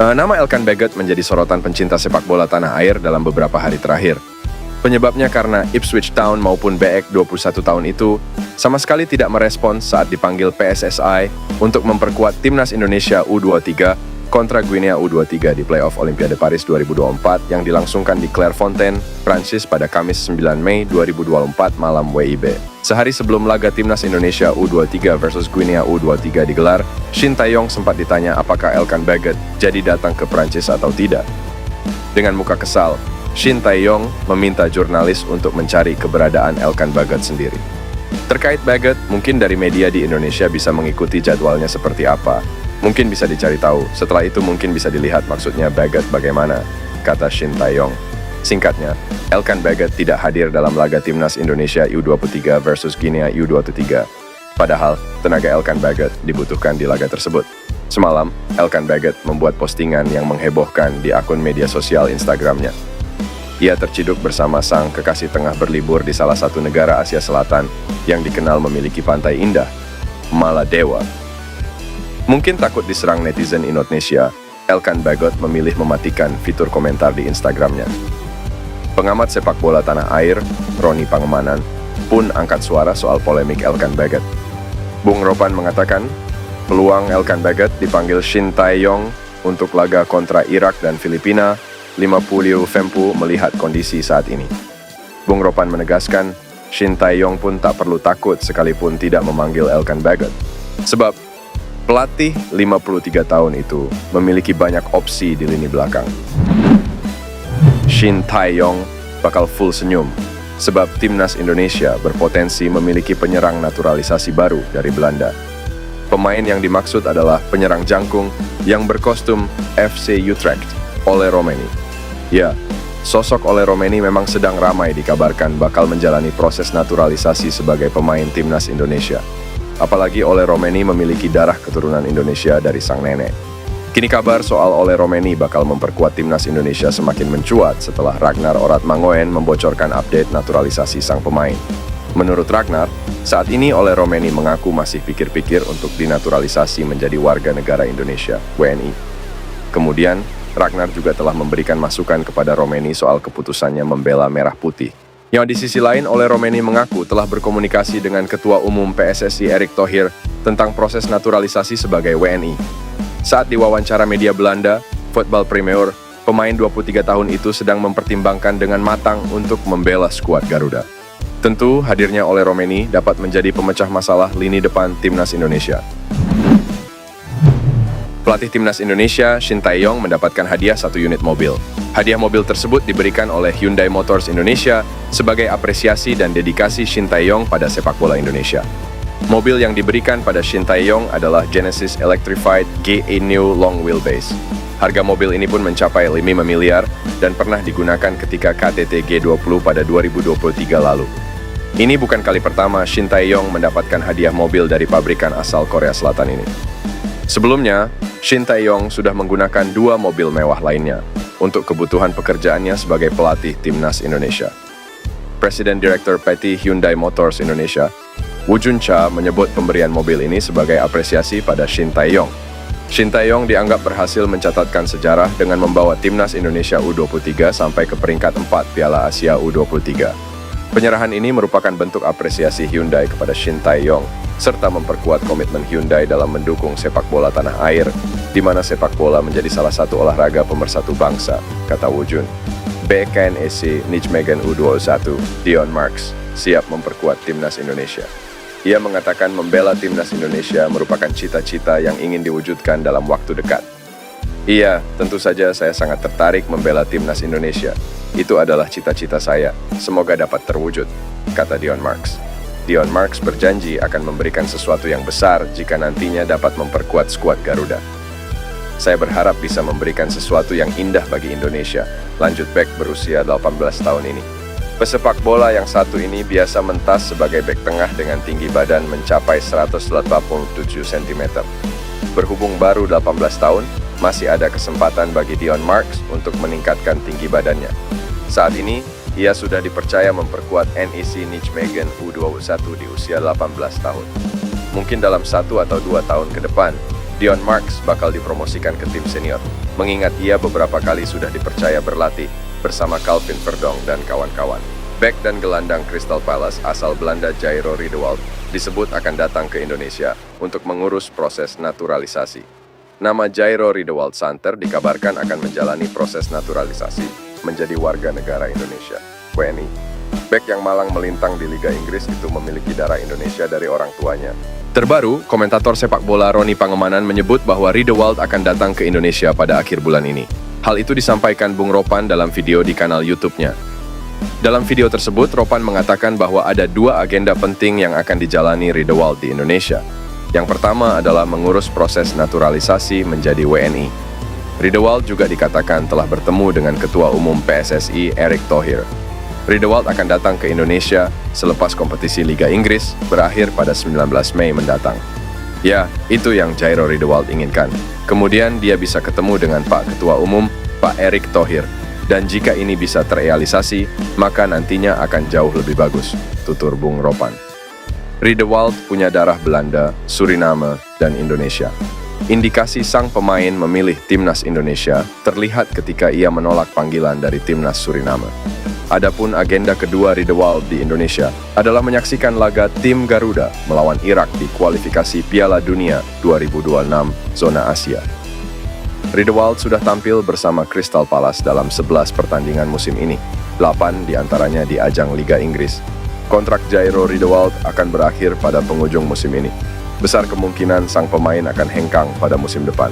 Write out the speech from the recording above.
Nama Elkan Baggott menjadi sorotan pencinta sepak bola tanah air dalam beberapa hari terakhir. Penyebabnya karena Ipswich Town maupun BEC 21 tahun itu sama sekali tidak merespons saat dipanggil PSSI untuk memperkuat timnas Indonesia U23 kontra Guinea U23 di playoff Olimpiade Paris 2024 yang dilangsungkan di Clairefontaine, Prancis pada Kamis 9 Mei 2024 malam WIB. Sehari sebelum laga timnas Indonesia U23 versus Guinea U23 digelar, Shin Tae-yong sempat ditanya apakah Elkan Baggott jadi datang ke Prancis atau tidak. Dengan muka kesal, Shin Tae-yong meminta jurnalis untuk mencari keberadaan Elkan Baggott sendiri. Terkait Baggott, mungkin dari media di Indonesia bisa mengikuti jadwalnya seperti apa. Mungkin bisa dicari tahu, setelah itu mungkin bisa dilihat maksudnya Baggott bagaimana, kata Shin Tae-yong. Singkatnya, Elkan Baggott tidak hadir dalam laga timnas Indonesia U23 versus Guinea U23. Padahal, tenaga Elkan Baggott dibutuhkan di laga tersebut. Semalam, Elkan Baggott membuat postingan yang menghebohkan di akun media sosial Instagramnya. Ia terciduk bersama sang kekasih tengah berlibur di salah satu negara Asia Selatan yang dikenal memiliki pantai indah, Maladewa. Mungkin takut diserang netizen Indonesia, Elkan Baggott memilih mematikan fitur komentar di Instagramnya. Pengamat sepak bola tanah air, Roni Pangemanan, pun angkat suara soal polemik Elkan Baggott. Bung Ropan mengatakan, peluang Elkan Baggott dipanggil Shin Tae-yong untuk laga kontra Irak dan Filipina, 50 Fempu melihat kondisi saat ini. Bung Ropan menegaskan, Shin Tae-yong pun tak perlu takut sekalipun tidak memanggil Elkan Baggott. Sebab, pelatih 53 tahun itu memiliki banyak opsi di lini belakang. Shin Tae-yong bakal full senyum, sebab timnas Indonesia berpotensi memiliki penyerang naturalisasi baru dari Belanda. Pemain yang dimaksud adalah penyerang jangkung yang berkostum FC Utrecht, Ole Romeni. Ya, sosok Ole Romeni memang sedang ramai dikabarkan bakal menjalani proses naturalisasi sebagai pemain timnas Indonesia. Apalagi Ole Romeni memiliki darah keturunan Indonesia dari sang nenek. Kini kabar soal Ole Romeni bakal memperkuat timnas Indonesia semakin mencuat setelah Ragnar Oratmangoen membocorkan update naturalisasi sang pemain. Menurut Ragnar, saat ini Ole Romeni mengaku masih pikir-pikir untuk dinaturalisasi menjadi warga negara Indonesia, WNI. Kemudian, Ragnar juga telah memberikan masukan kepada Romeni soal keputusannya membela Merah Putih. Yang di sisi lain, Ole Romeni mengaku telah berkomunikasi dengan Ketua Umum PSSI Erick Thohir tentang proses naturalisasi sebagai WNI. Saat diwawancara media Belanda, Voetbal Premier, pemain 23 tahun itu sedang mempertimbangkan dengan matang untuk membela skuad Garuda. Tentu, hadirnya Ole Romeni dapat menjadi pemecah masalah lini depan timnas Indonesia. Pelatih timnas Indonesia, Shin Tae-yong, mendapatkan hadiah 1 unit mobil. Hadiah mobil tersebut diberikan oleh Hyundai Motors Indonesia sebagai apresiasi dan dedikasi Shin Tae-yong pada sepak bola Indonesia. Mobil yang diberikan pada Shin Tae-yong adalah Genesis Electrified GA New Long Wheelbase. Harga mobil ini pun mencapai 5 miliar dan pernah digunakan ketika KTT G20 pada 2023 lalu. Ini bukan kali pertama Shin Tae-yong mendapatkan hadiah mobil dari pabrikan asal Korea Selatan ini. Sebelumnya, Shin Tae-yong sudah menggunakan 2 mobil mewah lainnya untuk kebutuhan pekerjaannya sebagai pelatih timnas Indonesia. Presiden Direktur PT Hyundai Motors Indonesia, Woo Jun-cha, menyebut pemberian mobil ini sebagai apresiasi pada Shin Tae-yong. Shin Tae-yong dianggap berhasil mencatatkan sejarah dengan membawa timnas Indonesia U23 sampai ke peringkat 4 Piala Asia U23. Penyerahan ini merupakan bentuk apresiasi Hyundai kepada Shin Tae-yong, serta memperkuat komitmen Hyundai dalam mendukung sepak bola tanah air, di mana sepak bola menjadi salah satu olahraga pemersatu bangsa, kata Woo Jun. BKNSC Nijmegen U21, Dion Marks, siap memperkuat timnas Indonesia. Ia mengatakan membela timnas Indonesia merupakan cita-cita yang ingin diwujudkan dalam waktu dekat. Iya, tentu saja saya sangat tertarik membela timnas Indonesia. Itu adalah cita-cita saya, semoga dapat terwujud, kata Dion Marks. Dion Marks berjanji akan memberikan sesuatu yang besar jika nantinya dapat memperkuat skuad Garuda. Saya berharap bisa memberikan sesuatu yang indah bagi Indonesia, lanjut bek berusia 18 tahun ini. Pesepak bola yang satu ini biasa mentas sebagai bek tengah dengan tinggi badan mencapai 187 cm. Berhubung baru 18 tahun, masih ada kesempatan bagi Dion Marks untuk meningkatkan tinggi badannya. Saat ini, ia sudah dipercaya memperkuat NEC Nijmegen U21 di usia 18 tahun. Mungkin dalam 1 atau 2 tahun ke depan, Dion Marks bakal dipromosikan ke tim senior. mengingat ia beberapa kali sudah dipercaya berlatih bersama Calvin Verdong dan kawan-kawan. Bek dan gelandang Crystal Palace asal Belanda Jairo Riedewald disebut akan datang ke Indonesia untuk mengurus proses naturalisasi. Nama Jairo Riedewald Santer dikabarkan akan menjalani proses naturalisasi menjadi warga negara Indonesia, WNI. Bek yang malang melintang di Liga Inggris itu memiliki darah Indonesia dari orang tuanya. Terbaru, komentator sepak bola Roni Pangemanan menyebut bahwa Riedewald akan datang ke Indonesia pada akhir bulan ini. Hal itu disampaikan Bung Ropan dalam video di kanal YouTube-nya. Dalam video tersebut, Ropan mengatakan bahwa ada 2 agenda penting yang akan dijalani Riedewald di Indonesia. Yang pertama adalah mengurus proses naturalisasi menjadi WNI. Riedewald juga dikatakan telah bertemu dengan Ketua Umum PSSI Erick Thohir. Riedewald akan datang ke Indonesia selepas kompetisi Liga Inggris berakhir pada 19 Mei mendatang. Ya, itu yang Jairo Riedewald inginkan. Kemudian dia bisa ketemu dengan Pak Ketua Umum, Pak Erick Thohir. Dan jika ini bisa terrealisasi, maka nantinya akan jauh lebih bagus, tutur Bung Ropan. Riedewald punya darah Belanda, Suriname, dan Indonesia. Indikasi sang pemain memilih timnas Indonesia terlihat ketika ia menolak panggilan dari timnas Suriname. Adapun agenda kedua Riedewald di Indonesia adalah menyaksikan laga tim Garuda melawan Irak di kualifikasi Piala Dunia 2026 zona Asia. Riedewald sudah tampil bersama Crystal Palace dalam 11 pertandingan musim ini, 8 diantaranya di ajang Liga Inggris. Kontrak Jairo Riedewald akan berakhir pada penghujung musim ini. Besar kemungkinan sang pemain akan hengkang pada musim depan.